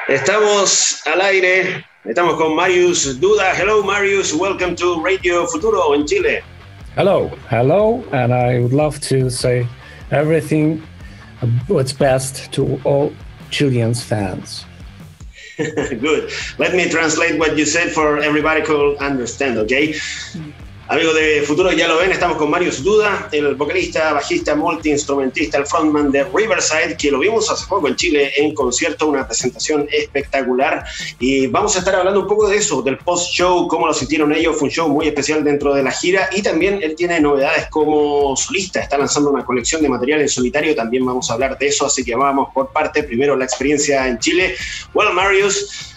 Estamos al aire, estamos con Mariusz Duda. Hello Mariusz, welcome to Radio Futuro in Chile. Hello, and I would love to say everything what's best to all Chilean fans. Good. Let me translate what you said for everybody could understand, okay? Amigos de Futuro, ya lo ven, estamos con Mariusz Duda, el vocalista, bajista, multiinstrumentista, el frontman de Riverside, que lo vimos hace poco en Chile en concierto, una presentación espectacular. Y vamos a estar hablando un poco de eso, del post-show, cómo lo sintieron ellos. Fue un show muy especial dentro de la gira y también él tiene novedades como solista. Está lanzando una colección de material en solitario, también vamos a hablar de eso, así que vamos por parte. Primero la experiencia en Chile. Well, Mariusz,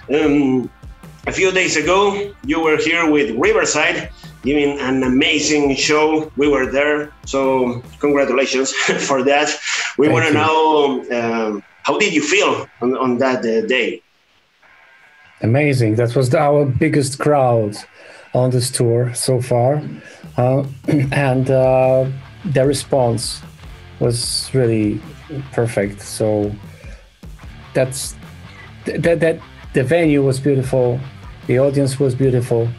a few days ago you were here with Riverside, giving an amazing show. We were there, so congratulations for that. We want to know, how did you feel on that day? Amazing. That was our biggest crowd on this tour so far. And the response was really perfect. So that the venue was beautiful. The audience was beautiful.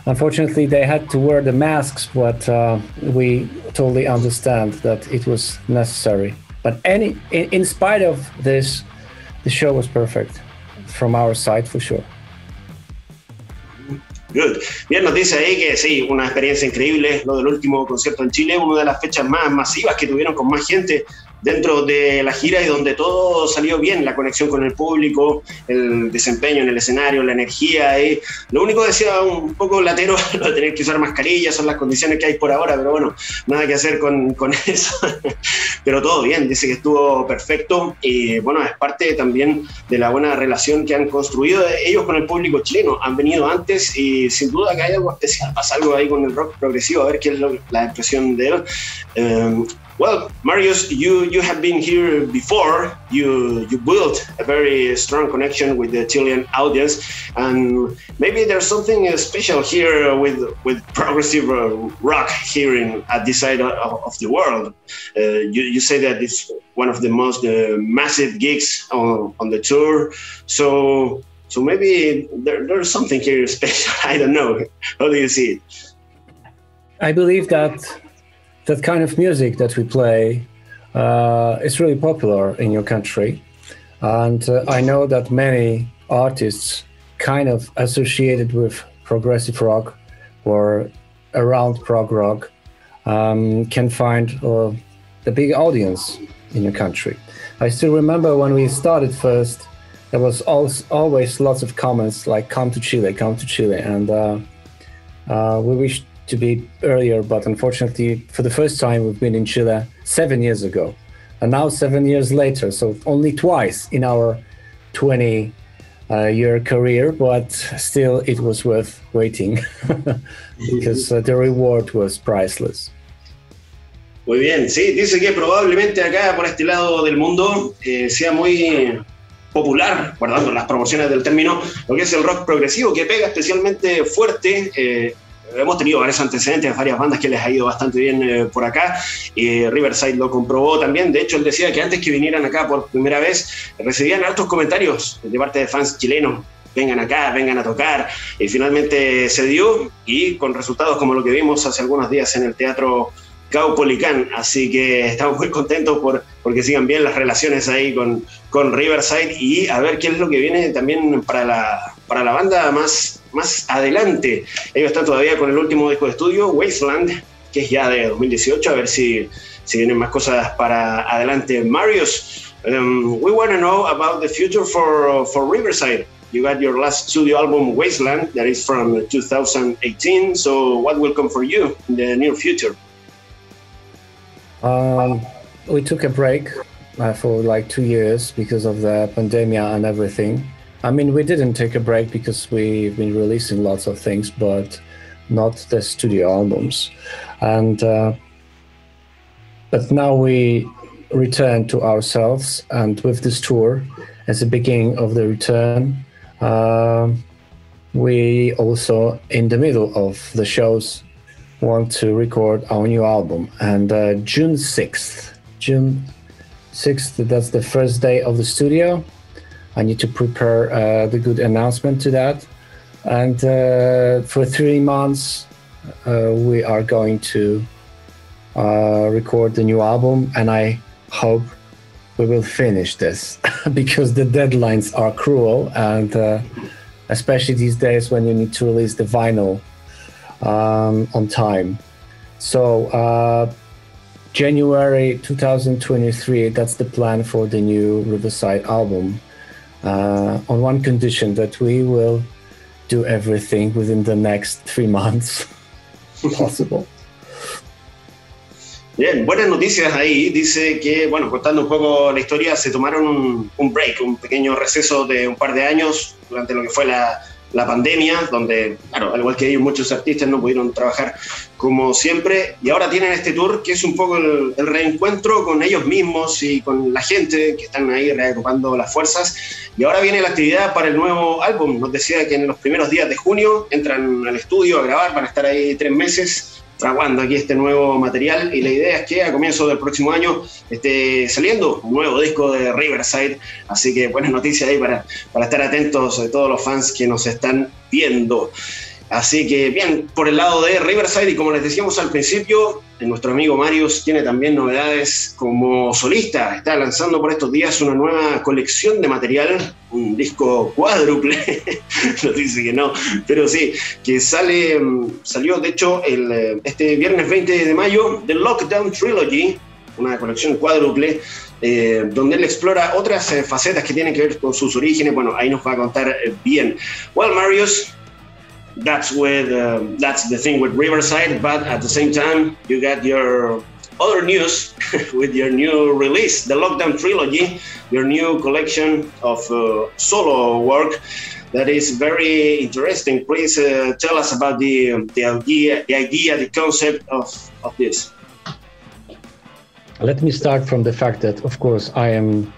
Unfortunately, they had to wear the masks, but we totally understand that it was necessary. But in spite of this, the show was perfect from our side, for sure. Good. Bien, nos dice ahí que sí, una experiencia increíble, lo del último concierto en Chile, una de las fechas más masivas que tuvieron con más gente dentro de la gira y donde todo salió bien, la conexión con el público, el desempeño en el escenario, la energía. Y lo único que decía un poco latero, lo de tener que usar mascarilla, son las condiciones que hay por ahora, pero bueno, nada que hacer con eso. Pero todo bien, dice que estuvo perfecto y bueno, es parte también de la buena relación que han construido ellos con el público chileno. Han venido antes y sin duda que hay algo especial, pasa algo ahí con el rock progresivo, a ver qué es la impresión de él. Well, Mariusz, you have been here before. You built a very strong connection with the Chilean audience, and maybe there's something special here with progressive rock here at this side of the world. You say that it's one of the most massive gigs on the tour, so maybe there's something here special. I don't know. How do you see it? I believe that kind of music that we play is really popular in your country. And I know that many artists kind of associated with progressive rock or around prog rock can find a big audience in your country. I still remember when we started first, there was always lots of comments like, come to Chile. And we wish to be earlier, but unfortunately for the first time we've been in Chile 7 years ago, and now 7 years later, so only twice in our 20-year career, but still it was worth waiting because the reward was priceless. Muy bien, sí, dice que probablemente acá por este lado del mundo sea muy popular, guardando las proporciones del término, lo que es el rock progresivo, que pega especialmente fuerte. Hemos tenido varios antecedentes, varias bandas que les ha ido bastante bien por acá. Riverside lo comprobó también. De hecho, él decía que antes que vinieran acá por primera vez, recibían altos comentarios de parte de fans chilenos. Vengan acá, vengan a tocar. Y finalmente se dio, y con resultados como lo que vimos hace algunos días en el Teatro Caupolicán. Así que estamos muy contentos porque sigan bien las relaciones ahí con Riverside, y a ver qué es lo que viene también para la banda más adelante. Ellos están todavía con el último disco de estudio, Wasteland, que es ya de 2018, a ver si vienen más cosas para adelante. Mariusz, we want to know about the future for Riverside. You got your last studio album, Wasteland, that is from 2018, so what will come for you in the near future? We took a break for like 2 years because of the pandemic and everything. I mean, we didn't take a break because we've been releasing lots of things, but not the studio albums. And but now we return to ourselves, and with this tour as the beginning of the return, we also, in the middle of the shows, want to record our new album. And June 6th, that's the first day of the studio. I need to prepare the good announcement to that. And for 3 months, we are going to record the new album, and I hope we will finish this because the deadlines are cruel, and especially these days when you need to release the vinyl on time. So January 2023, that's the plan for the new Riverside album, on one condition, that we will do everything within the next 3 months possible. Bien, buenas noticias ahí. Dice que, bueno, contando un poco la historia, se tomaron un break, un pequeño receso de un par de años durante lo que fue la pandemia, donde, claro, al igual que ellos, muchos artistas no pudieron trabajar como siempre, y ahora tienen este tour que es un poco el reencuentro con ellos mismos y con la gente que están ahí reagrupando las fuerzas. Y ahora viene la actividad para el nuevo álbum. Nos decía que en los primeros días de junio entran al estudio a grabar, van a estar ahí 3 meses fraguando aquí este nuevo material, y la idea es que a comienzos del próximo año esté saliendo un nuevo disco de Riverside, así que buenas noticias ahí para estar atentos de todos los fans que nos están viendo. Así que bien, por el lado de Riverside, y como les decíamos al principio, nuestro amigo Mariusz tiene también novedades como solista. Está lanzando por estos días una nueva colección de material, un disco cuádruple, nos dice que no, pero sí, que salió de hecho este viernes 20 de mayo, de Lockdown Trilogy, una colección cuádruple, donde él explora otras facetas que tienen que ver con sus orígenes. Bueno, ahí nos va a contar bien. Well, Mariusz, that's the thing with Riverside, but at the same time you got your other news with your new release, the Lockdown Trilogy, your new collection of solo work that is very interesting. Please tell us about the idea, the concept of this. Let me start from the fact that, of course, I am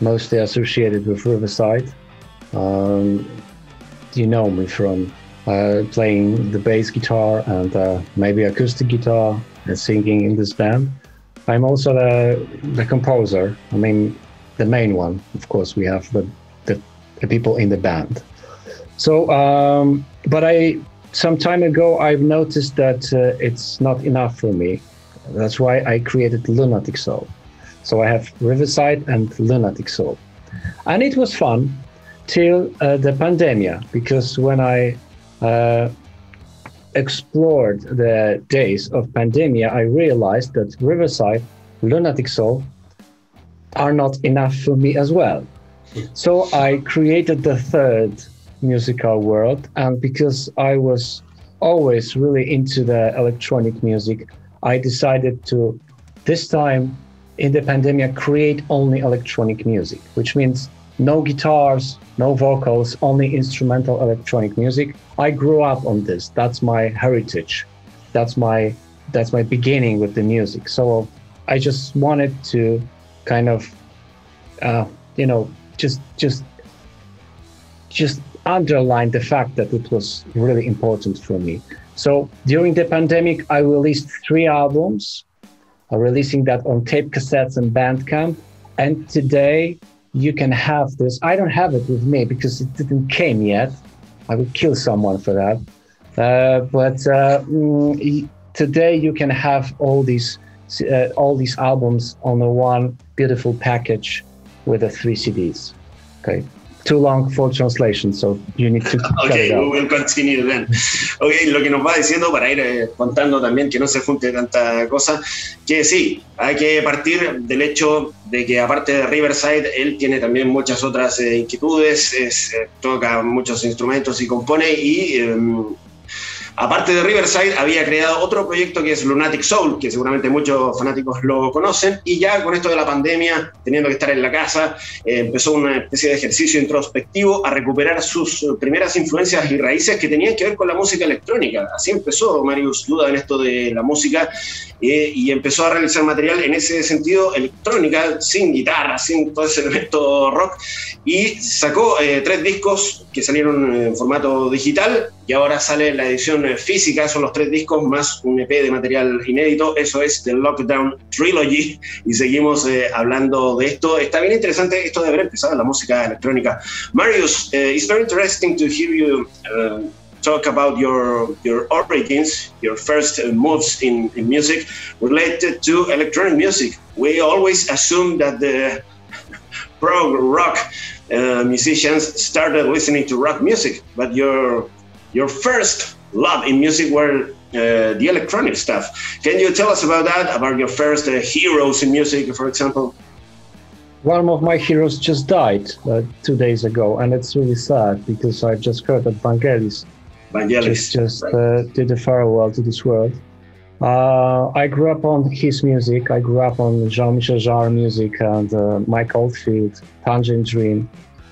mostly associated with Riverside. You know me from playing the bass guitar and maybe acoustic guitar and singing in this band. I'm also the composer. I mean, the main one. Of course, we have the people in the band. So, but some time ago, I've noticed that it's not enough for me. That's why I created Lunatic Soul. So I have Riverside and Lunatic Soul. And it was fun till the pandemic, because when I explored the days of pandemia, I realized that Riverside, Lunatic Soul are not enough for me as well. So I created the third musical world, and because I was always really into the electronic music, I decided to, this time in the pandemic, create only electronic music, which means no guitars, no vocals, only instrumental electronic music. I grew up on this. That's my heritage. That's my beginning with the music. So I just wanted to kind of, just underline the fact that it was really important for me. So during the pandemic, I released 3 albums, releasing that on tape cassettes and Bandcamp. And today you can have this. I don't have it with me because it didn't came yet. I would kill someone for that. But today you can have all these albums on the one beautiful package with the 3 CDs. Okay. Too long for translation, so you need to cut it out. We will continue then. Okay, lo que nos va diciendo, para ir contando también, que no se junte tanta cosa, que sí, hay que partir del hecho de que aparte de Riverside, él tiene también muchas otras inquietudes, toca muchos instrumentos y compone, y aparte de Riverside, había creado otro proyecto que es Lunatic Soul, que seguramente muchos fanáticos lo conocen, y ya con esto de la pandemia, teniendo que estar en la casa, empezó una especie de ejercicio introspectivo a recuperar sus primeras influencias y raíces que tenían que ver con la música electrónica. Así empezó Mariusz Duda en esto de la música, y empezó a realizar material en ese sentido, electrónica, sin guitarra, sin todo ese elemento rock, y sacó 3 discos que salieron en formato digital. y ahora sale la edición física, son los 3 discos más un EP de material inédito, eso es The Lockdown Trilogy, y seguimos hablando de esto. Está bien interesante esto de haber empezado la música electrónica. Mariusz, it's very interesting to hear you talk about your origins, your first moves in music related to electronic music. We always assume that the prog rock musicians started listening to rock music, but your first love in music were the electronic stuff. Can you tell us about that, about your first heroes in music, for example? One of my heroes just died 2 days ago, and it's really sad because I just heard that Vangelis just did a farewell to this world. I grew up on his music. I grew up on Jean-Michel Jarre music and Mike Oldfield, Tangerine Dream.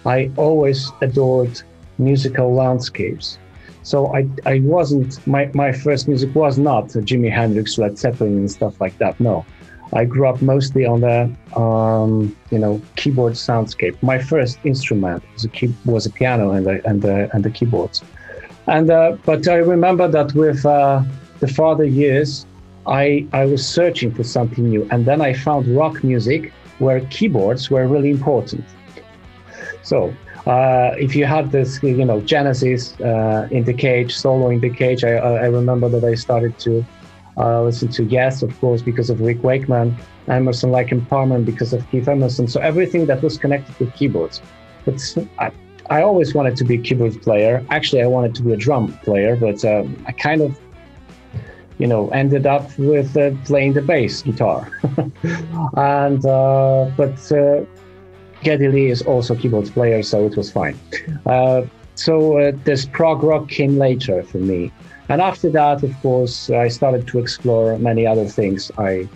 I always adored musical landscapes. So I wasn't, my first music was not Jimi Hendrix, Led Zeppelin and stuff like that, no. I grew up mostly on the, keyboard soundscape. My first instrument was a piano and the keyboards. But I remember that with the further years, I was searching for something new, and then I found rock music where keyboards were really important. So if you had this, Genesis in the Cage, solo in the Cage, I remember that I started to listen to Yes, of course, because of Rick Wakeman, Emerson, Lake and Palmer because of Keith Emerson. So everything that was connected with keyboards. But I always wanted to be a keyboard player. Actually, I wanted to be a drum player, but I kind of, ended up with playing the bass guitar. But Geddy Lee is also a keyboard player, so it was fine. So this prog rock came later for me. And after that, of course, I started to explore many other things. I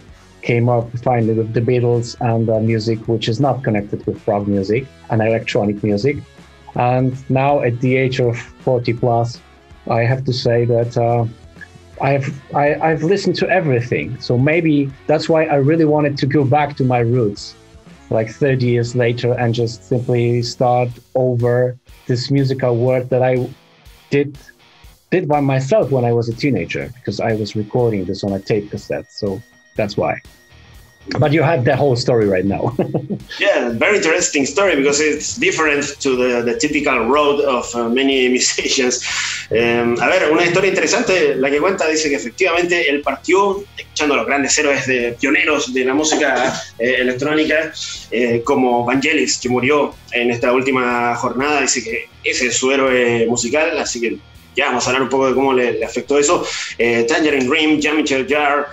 came up finally with the Beatles and music which is not connected with prog music and electronic music. And now at the age of 40 plus, I have to say that I've listened to everything. So maybe that's why I really wanted to go back to my roots, like 30 years later, and just simply start over this musical work that I did by myself when I was a teenager, because I was recording this on a tape cassette. So that's why. But you had the whole story right now. Yeah, very interesting story because it's different to the typical road of many musicians. A ver, una historia interesante la que cuenta, dice que efectivamente él partió escuchando a los grandes héroes pioneros de la música electrónica, como Vangelis, que murió en esta última jornada. Dice que ese es su héroe musical, así que ya vamos a hablar un poco de cómo le afectó eso. Tangerine Dream, Jean-Michel Jarre,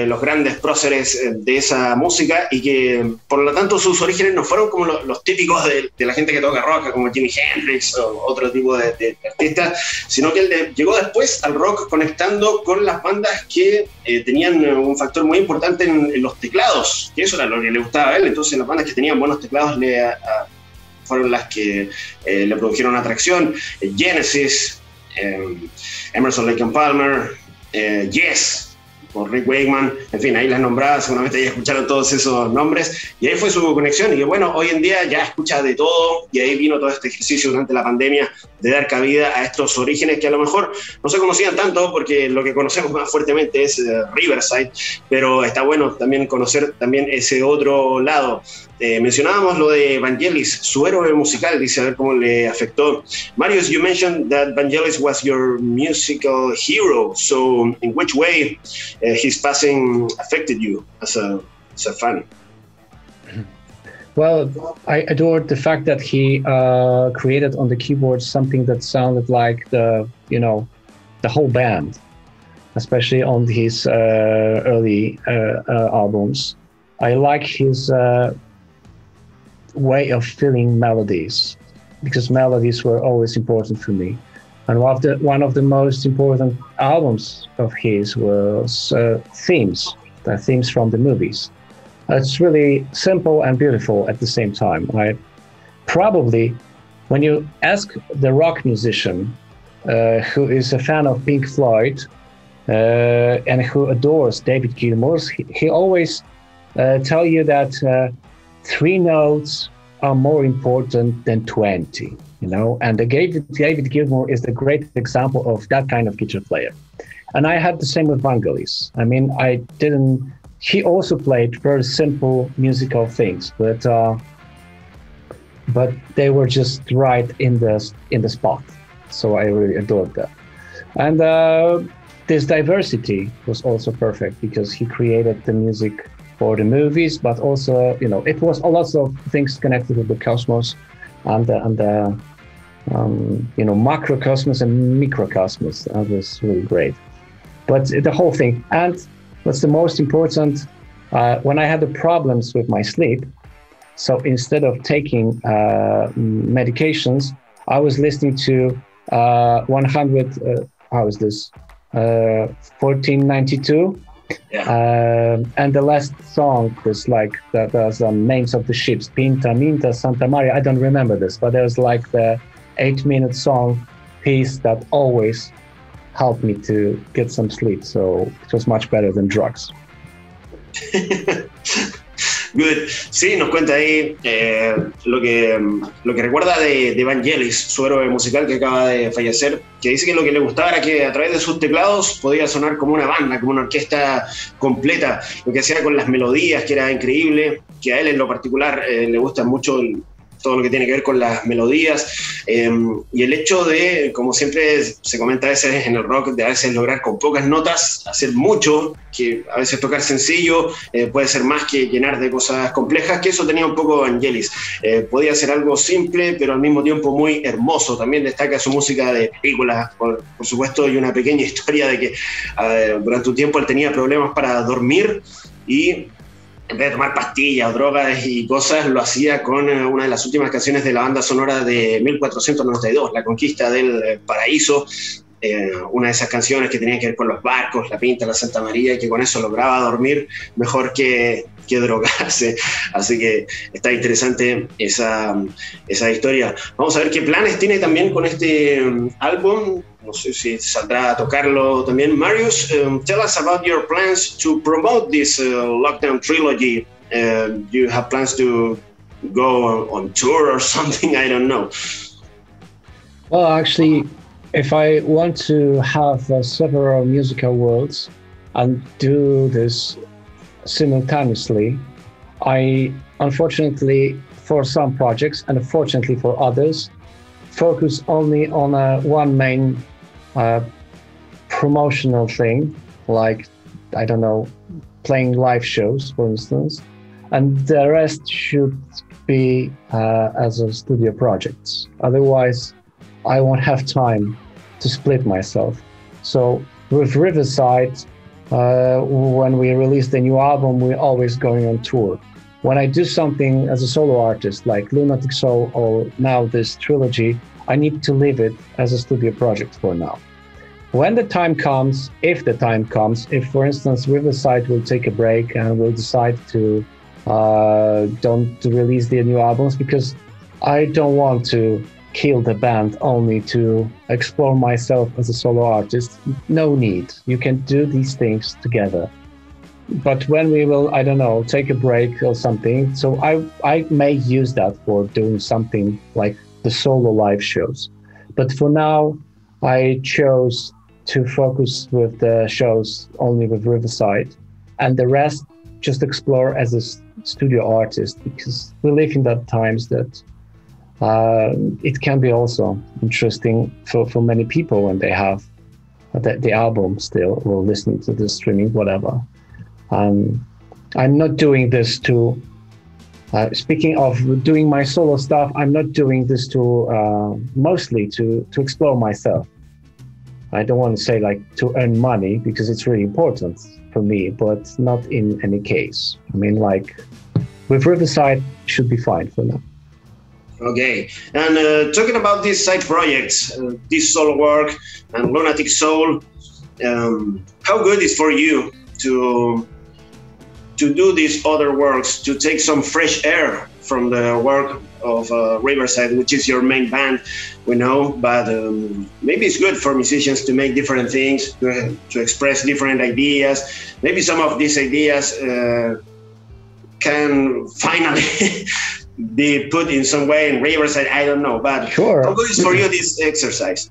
los grandes próceres de esa música, y que por lo tanto sus orígenes no fueron como los típicos de la gente que toca rock, como Jimi Hendrix o otro tipo de artistas, sino que él llegó después al rock conectando con las bandas que tenían un factor muy importante en los teclados, que eso era lo que le gustaba a él. Entonces las bandas que tenían buenos teclados fueron las que le produjeron atracción. Genesis, Emerson, Lake and Palmer, Yes, por Rick Wakeman, en fin, ahí las nombraba, seguramente ya escucharon todos esos nombres, y ahí fue su conexión. Y que bueno, hoy en día ya escucha de todo, y ahí vino todo este ejercicio durante la pandemia de dar cabida a estos orígenes que a lo mejor no se conocían tanto, porque lo que conocemos más fuertemente es Riverside, pero está bueno también conocer también ese otro lado. Mencionábamos lo de Vangelis, su héroe musical, dice, a ver cómo le afectó. Mariusz, you mentioned that Vangelis was your musical hero, so in which way his passing affected you as a fan? Well, I adored the fact that he created on the keyboard something that sounded like the whole band, especially on his early albums. I like his way of filling melodies, because melodies were always important for me. And one of the most important albums of his was themes, the themes from the movies. It's really simple and beautiful at the same time. Probably, when you ask the rock musician who is a fan of Pink Floyd and who adores David Gilmour, he always tell you that 3 notes are more important than 20, you know, and David Gilmour is the great example of that kind of guitar player. And I had the same with Vangelis. I mean, he also played very simple musical things, but they were just right in the spot. So I really adored that. And this diversity was also perfect because he created the music for the movies, but also, you know, it was a lot of things connected with the cosmos and you know, macrocosmos and microcosmos. That was really great. But the whole thing, and what's the most important, when I had the problems with my sleep, so instead of taking medications, I was listening to 1492. Yeah. And the last song was like there's names of the ships, Pinta, Minta, Santa Maria. I don't remember this, but there was like the 8-minute song piece that always helped me to get some sleep. So it was much better than drugs. Good. Sí, nos cuenta ahí lo que recuerda de Vangelis, su héroe musical que acaba de fallecer, que dice que lo que le gustaba era que a través de sus teclados podía sonar como una banda, como una orquesta completa, lo que hacía con las melodías, que era increíble, que a él en lo particular le gusta mucho todo lo que tiene que ver con las melodías, y el hecho de, como siempre se comenta a veces en el rock, de a veces lograr con pocas notas hacer mucho, que a veces tocar sencillo puede ser más que llenar de cosas complejas, que eso tenía un poco Vangelis. Podía ser algo simple, pero al mismo tiempo muy hermoso. También destaca su música de películas, por supuesto, y una pequeña historia de que durante un tiempo él tenía problemas para dormir y en vez de tomar pastillas o drogas y cosas, lo hacía con una de las últimas canciones de la banda sonora de 1492, La Conquista del Paraíso, una de esas canciones que tenían que ver con los barcos, la Pinta, la Santa María, y que con eso lograba dormir mejor que drogarse. Así que está interesante esa historia. Vamos a ver qué planes tiene también con este álbum. No sé si saldrá a tocarlo también. Mariusz, tell us about your plans to promote this Lockdown Trilogy. Do you have plans to go on tour or something? I don't know. Well, actually, if I want to have several musical worlds and do this simultaneously, I, unfortunately, for some projects and fortunately for others, focus only on one main promotional thing, like, I don't know, playing live shows, for instance, and the rest should be as a studio projects. Otherwise, I won't have time to split myself. So with Riverside, when we release the new album, we're always going on tour. When I do something as a solo artist, like Lunatic Soul or now this trilogy, I need to leave it as a studio project for now. When the time comes, if for instance Riverside will take a break and will decide to don't release the new albums, because I don't want to kill the band only to explore myself as a solo artist. No need. You can do these things together. But when we will, I don't know, take a break or something, so I may use that for doing something like the solo live shows. But for now, I chose to focus with the shows only with Riverside, and the rest just explore as a studio artist, because we live in that times that it can be also interesting for many people when they have the album still, or listening to the streaming, whatever. I'm not doing this to, speaking of doing my solo stuff, I'm not doing this to mostly to explore myself. I don't want to say like to earn money, because it's really important for me, but not in any case. I mean, like with Riverside, should be fine for now. Okay, and talking about these side projects, this solo work and Lunatic Soul, how good is for you to do these other works, to take some fresh air from the work of Riverside, which is your main band, we know, but maybe it's good for musicians to make different things, to express different ideas. Maybe some of these ideas can finally be put in some way in Riverside, I don't know, but sure. How good is for you this exercise?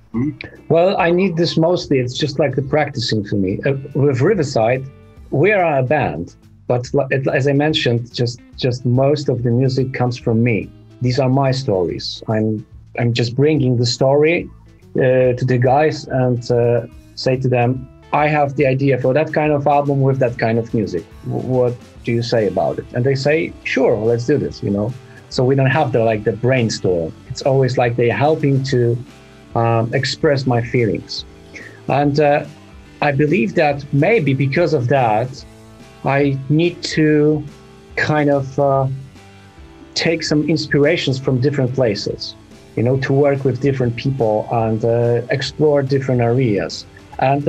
Well, I need this mostly. It's just like the practicing for me. With Riverside, we are a band, but as I mentioned, just most of the music comes from me. These are my stories. I'm just bringing the story to the guys and say to them, I have the idea for that kind of album with that kind of music. What do you say about it? And they say, sure, let's do this, you know. So we don't have the brainstorm. It's always like they're helping to express my feelings. And I believe that maybe because of that, I need to kind of take some inspirations from different places, you know, to work with different people and explore different areas. And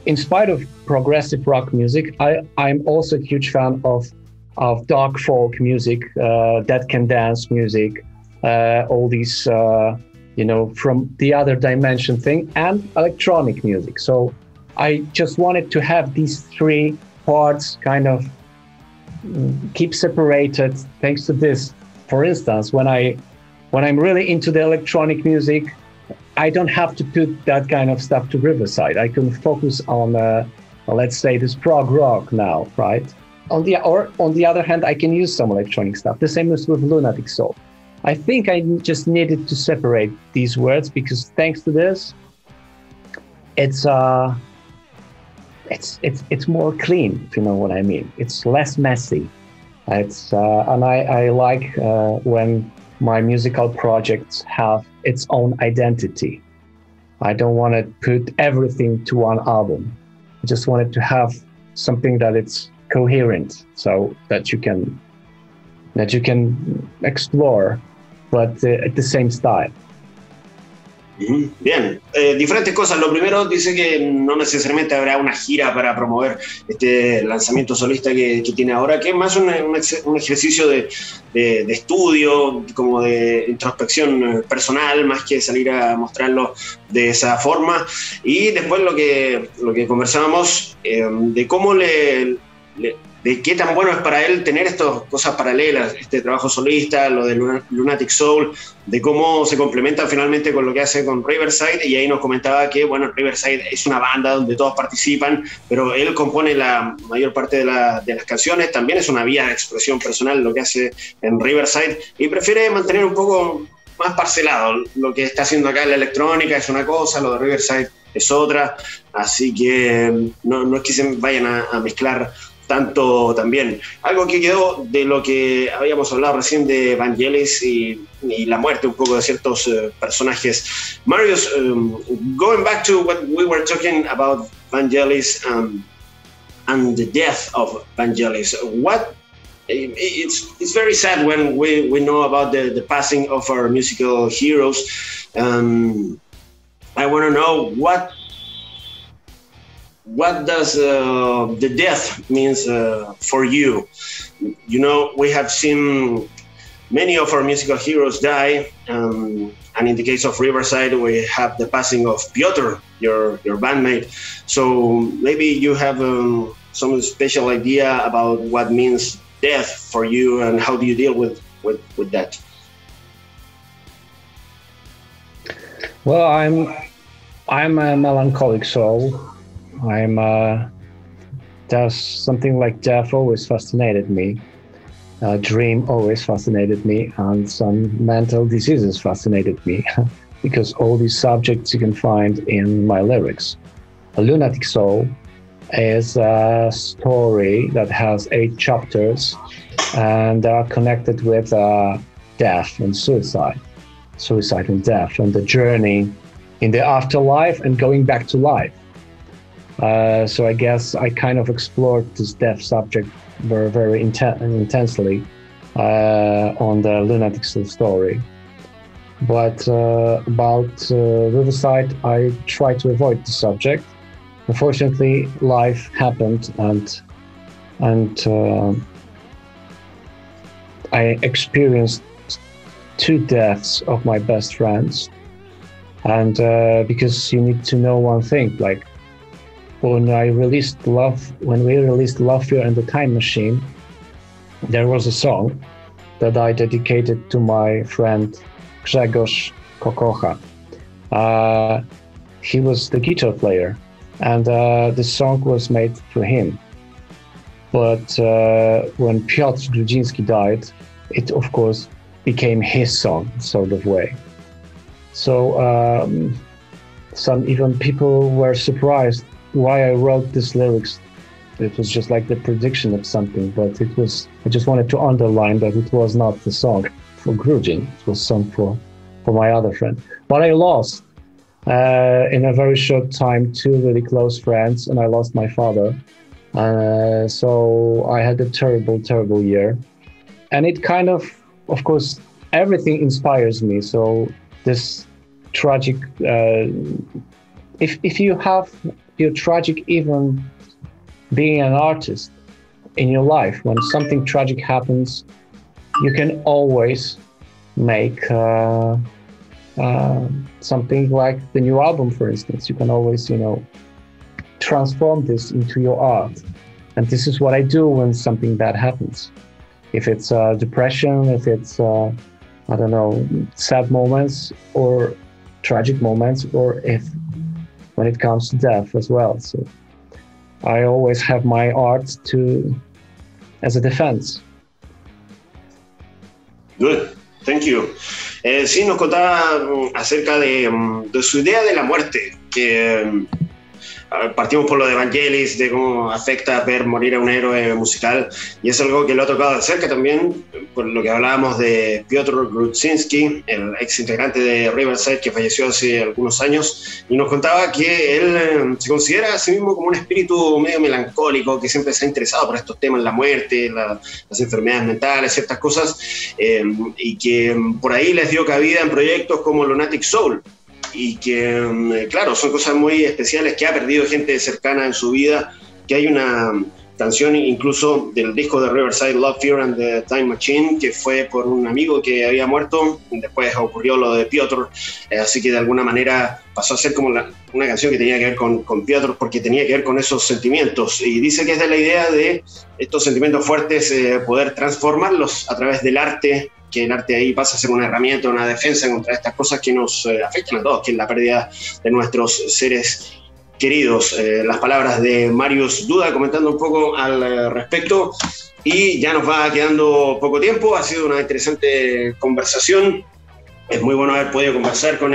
in spite of progressive rock music, I'm also a huge fan of dark folk music, Dead Can Dance music, all these, you know, from the other dimension thing, and electronic music. So I just wanted to have these three parts kind of keep separated thanks to this. For instance, when I'm really into the electronic music, I don't have to put that kind of stuff to Riverside. I can focus on, let's say, this prog rock now, right? On the other hand, I can use some electronic stuff. The same as with Lunatic Soul. I think I just needed to separate these words because thanks to this, it's more clean, if you know what I mean. It's less messy. And I like when my musical projects have its own identity. I don't want to put everything to one album. I just wanted to have something that it's coherent, so that you can explore, but at the same style. Bien, diferentes cosas. Lo primero, dice que no necesariamente habrá una gira para promover este lanzamiento solista que tiene ahora, que es más un ejercicio de estudio, como de introspección personal, más que salir a mostrarlo de esa forma. Y después lo que conversábamos de cómo de qué tan bueno es para él tener estas cosas paralelas, este trabajo solista, lo de Lunatic Soul, de cómo se complementa finalmente con lo que hace con Riverside, y ahí nos comentaba que, bueno, Riverside es una banda donde todos participan, pero él compone la mayor parte de las canciones, también es una vía de expresión personal lo que hace en Riverside, y prefiere mantener un poco más parcelado. Lo que está haciendo acá en la electrónica es una cosa, lo de Riverside es otra, así que no es que se vayan a mezclar tanto también. Algo que quedó de lo que habíamos hablado recién de Vangelis y la muerte un poco de ciertos personajes. Mariusz, going back to what we were talking about Vangelis and the death of Vangelis, it's very sad when we know about the passing of our musical heroes. I want to know what does the death means for you? You know, we have seen many of our musical heroes die, and in the case of Riverside, we have the passing of Piotr, your bandmate. So maybe you have some special idea about what means death for you, and how do you deal with that? Well, I'm a melancholic soul. There's something like death always fascinated me. Dream always fascinated me, and some mental diseases fascinated me because all these subjects you can find in my lyrics. A Lunatic Soul is a story that has 8 chapters and are connected with death and suicide and death, and the journey in the afterlife and going back to life. So I guess I kind of explored this death subject very intensely on the Lunatic Soul story. But about Riverside, I try to avoid the subject. Unfortunately, life happened, and I experienced 2 deaths of my best friends. And because you need to know one thing, like, when we released Love Fear and the Time Machine, there was a song that I dedicated to my friend Grzegorz Kokocha. He was the guitar player, and the song was made for him. But when Piotr Grudziński died, it of course became his song, sort of way. So some even people were surprised why I wrote these lyrics. It was just like the prediction of something, but it was, I just wanted to underline that it was not the song for Grudziń, it was song for my other friend. But I lost in a very short time 2 really close friends, and I lost my father. So I had a terrible, terrible year. And it kind of course, everything inspires me. So this tragic, if you're tragic even being an artist in your life, when something tragic happens, you can always make something like the new album, for instance. You can always, transform this into your art. And this is what I do when something bad happens. If it's depression, if it's, sad moments or tragic moments, or when it comes to death as well. So I always have my art as a defense. Good, thank you. Sí, nos contaba acerca de su idea de la muerte, que partimos por lo de Vangelis, de cómo afecta ver morir a un héroe musical, y es algo que lo ha tocado de cerca también, por lo que hablábamos de Piotr Grudziński, el ex integrante de Riverside, que falleció hace algunos años, y nos contaba que él se considera a sí mismo como un espíritu medio melancólico, que siempre se ha interesado por estos temas, la muerte, las enfermedades mentales, ciertas cosas, y que por ahí les dio cabida en proyectos como Lunatic Soul, y que, claro, son cosas muy especiales, que ha perdido gente cercana en su vida, que hay una canción incluso del disco de Riverside, Love, Fear and the Time Machine, que fue por un amigo que había muerto, después ocurrió lo de Piotr, así que de alguna manera pasó a ser como una canción que tenía que ver con Piotr, porque tenía que ver con esos sentimientos, y dice que es de la idea de estos sentimientos fuertes poder transformarlos a través del arte, que el arte ahí pasa a ser una herramienta, una defensa contra estas cosas que nos afectan a todos, que es la pérdida de nuestros seres queridos. Las palabras de Mariusz Duda comentando un poco al respecto, y ya nos va quedando poco tiempo. Ha sido una interesante conversación. Es muy bueno haber podido conversar con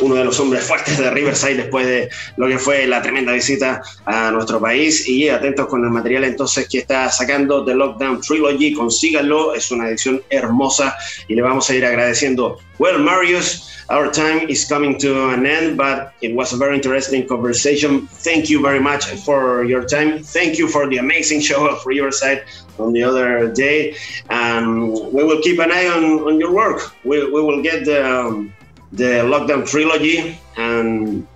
uno de los hombres fuertes de Riverside después de lo que fue la tremenda visita a nuestro país, y atentos con el material entonces que está sacando The Lockdown Trilogy. Consíganlo, es una edición hermosa y le vamos a ir agradeciendo. Well, Mariusz, our time is coming to an end, but it was a very interesting conversation. Thank you very much for your time. Thank you for the amazing show of Riverside on the other day, and we will keep an eye on your work. We will get the Lockdown Trilogy, and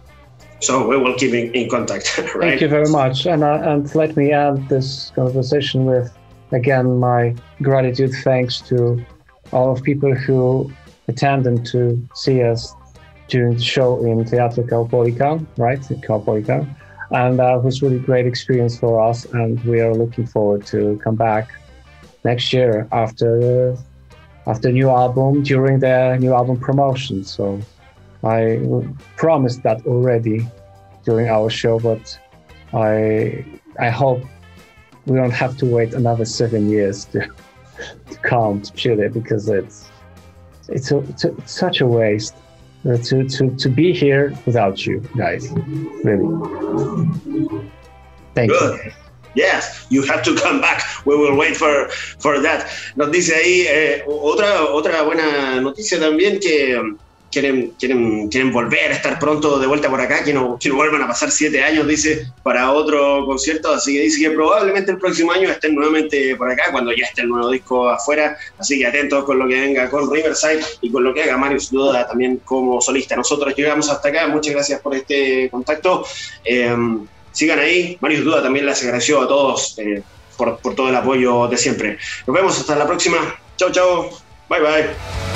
so we will keep in contact. Right? Thank you very much, and let me end this conversation with, again, my gratitude, thanks to all of people who attended to see us during the show in Teatro Cowboyka, right? Cowboyka. And it was really great experience for us, and we are looking forward to come back next year after new album, during the new album promotion. So I promised that already during our show, but I hope we don't have to wait another 7 years to come to Chile, because it's such a waste to be here without you guys, really. Thank you. Yes, you have to come back. We will wait for that. Nos dice ahí otra buena noticia también, que quieren volver a estar pronto de vuelta por acá, que no vuelvan a pasar 7 años, dice, para otro concierto. Así que dice que probablemente el próximo año estén nuevamente por acá, cuando ya esté el nuevo disco afuera. Así que atentos con lo que venga con Riverside y con lo que haga Mariusz Duda también como solista. Nosotros llegamos hasta acá. Muchas gracias por este contacto. Sigan ahí. Mariusz Duda también les agradeció a todos por todo el apoyo de siempre. Nos vemos hasta la próxima. Chao, chao. Bye, bye.